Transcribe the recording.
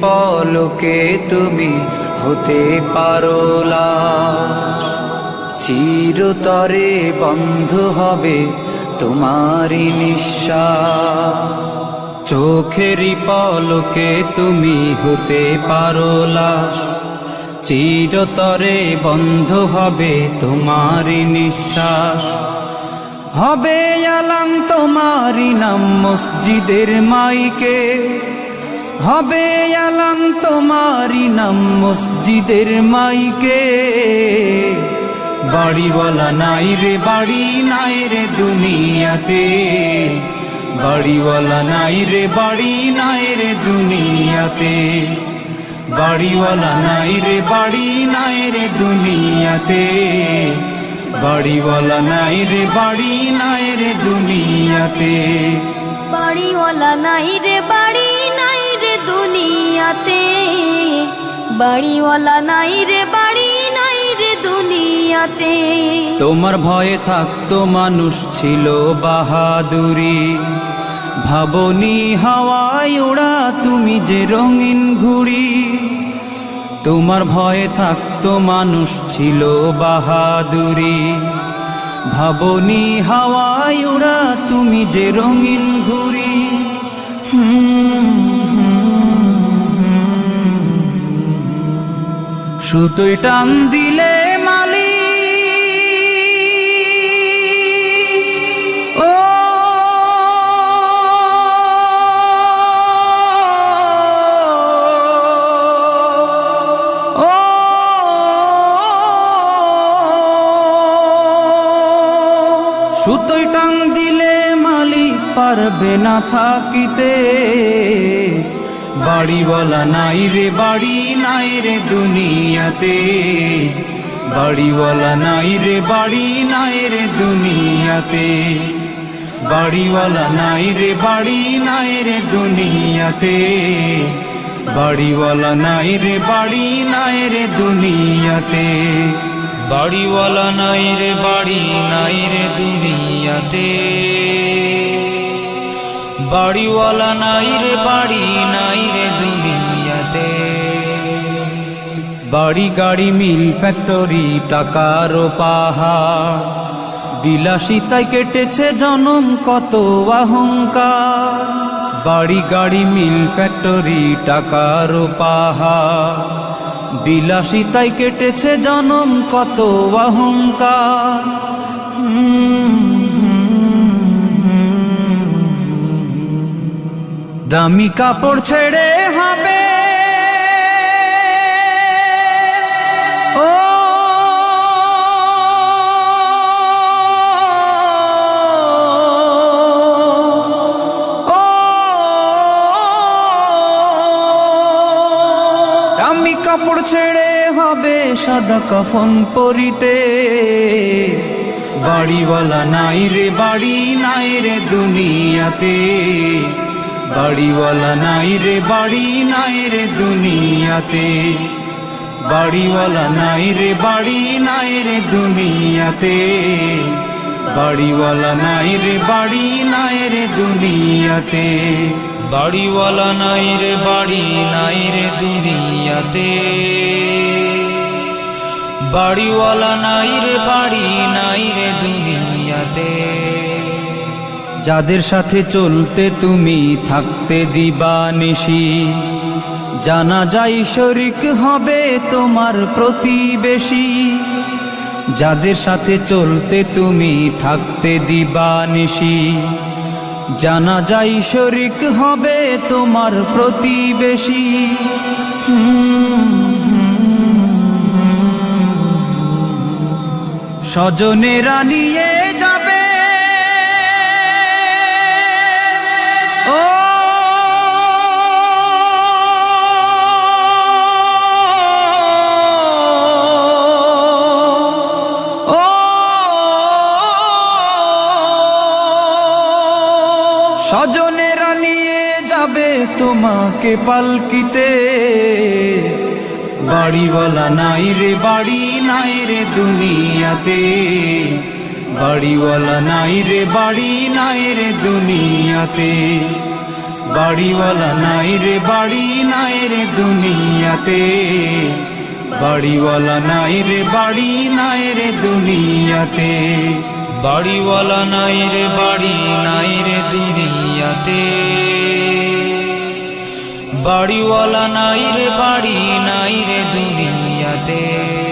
পলকে তুমি হতে পারো লাশ, চিরতরে বন্ধ হবে তোমারই নিঃশ্বাস। চোখেরই পলকে তুমি হতে পারো লাশ, চিরতরে বন্ধ হবে তোমারই নিঃশ্বাস। হবে আলাম তোমারই নাম মসজিদের মাইকে, হবে আলাম তোমারই নাম মসজিদের মাইকে। বাড়িওয়ালা নাই রে বাড়ি নাই রে দুনিয়াতে, বাড়িওয়ালা নাই রে বাড়ি নাই রে দুনিয়াতে। বাড়িওয়ালা নাই রে বাড়ি নাই রে দুনিয়াতে, বাড়িওয়ালা নাই রে বাড়ি নাই রে দুনিয়াতে। বাড়িওয়ালা নাই রে বাড়ি নাই রে দুনিয়াতে, বাড়িওয়ালা নাই রে বাড়ি নাই রে দুনিয়াতে। তোমার ভয়ে থাকতো মানুষ ছিল বাহাদুরি, ভাবনি হাওয়ায় ওড়া তুমি যে রঙিন ঘুড়ি। তোমার ভয়ে থাকতো মানুষ ছিল বাহাদুরি, ভাবনি হাওয়ায় ওড়া তুমি যে রঙিন ঘুড়ি। সুতোয় টান দিলে মালি ও সুতোয় টান দিলে মালিক পারবে না থাকিতে। বাড়িওয়ালা নাই রে বাড়ি নাই রে দুনিয়াতে, বাড়িওয়ালা নাই রে বাড়ি নাই রে দুনিয়াতে। বাড়িওয়ালা নাই রে বাড়ি নাই রে দুনিয়াতে, বাড়িওয়ালা নাই রে বাড়ি নাই রে দুনিয়াতে। বাড়িওয়ালা নাই রে বাড়ি নাই রে দুনিয়াতে, বাড়িওয়ালা নাই রে বাড়ি নাই রে দুনিয়াতে। বাড়ি গাড়ি মিল ফ্যাক্টরি টাকার পাহাড়, বিলাসিতায় কেটেছে জনম কত অহংকার। বাড়ি গাড়ি মিল ফ্যাক্টরি টাকার পাহাড়, বিলাসিতায় কেটেছে জনম কত অহংকার। দামি কাপড় ছেড়ে হবে ও দামি কাপড় ছেড়ে হবে সাদা কাফন পরিতে। বাড়িওয়ালা নাই রে বাড়ি নাই রে দুনিয়াতে, বাড়িওয়ালা নাই রে বাড়ি নাই রে দুনিয়াতে। বাড়িওয়ালা নাই রে বাড়ি নাই রে দুনিয়াতে, বাড়িওয়ালা নাই রে বাড়ি নাই রে দুনিয়াতে। বাড়িওয়ালা নাই রে বাড়ি নাই রে দুনিয়াতে, বাড়িওয়ালা নাই রে বাড়ি নাই রে দুনিয়াতে। যাদের সাথে চলতে তুমি থাকতে দিবানিশি, জানা যায় শরিক হবে তোমার প্রতিবেশী। যাদের সাথে চলতে তুমি থাকতে দিবানিশি, জানা যায় শরিক হবে তোমার প্রতিবেশী। স্বজনেরা নিয়ে যাবে ও স্বজনেরা নিয়ে যাবে তোমাকে পালকিতে। বাড়িওয়ালা নাই রে বাড়ি নাই রে দুনিয়াতে, বাড়িওয়ালা নাই রে বাড়ি নাই রে দুনিয়াতে। বাড়িওয়ালা নাই রে বাড়ি নাই রে দুনিয়াতে, বাড়িওয়ালা নাই রে বাড়ি নাই রে দুনিয়াতে, বাড়িওয়ালা নাই রে বাড়ি নাই রে দুনিয়াতে, বাড়িওয়ালা নাই রে বাড়ি নাই রে দুনিয়াতে।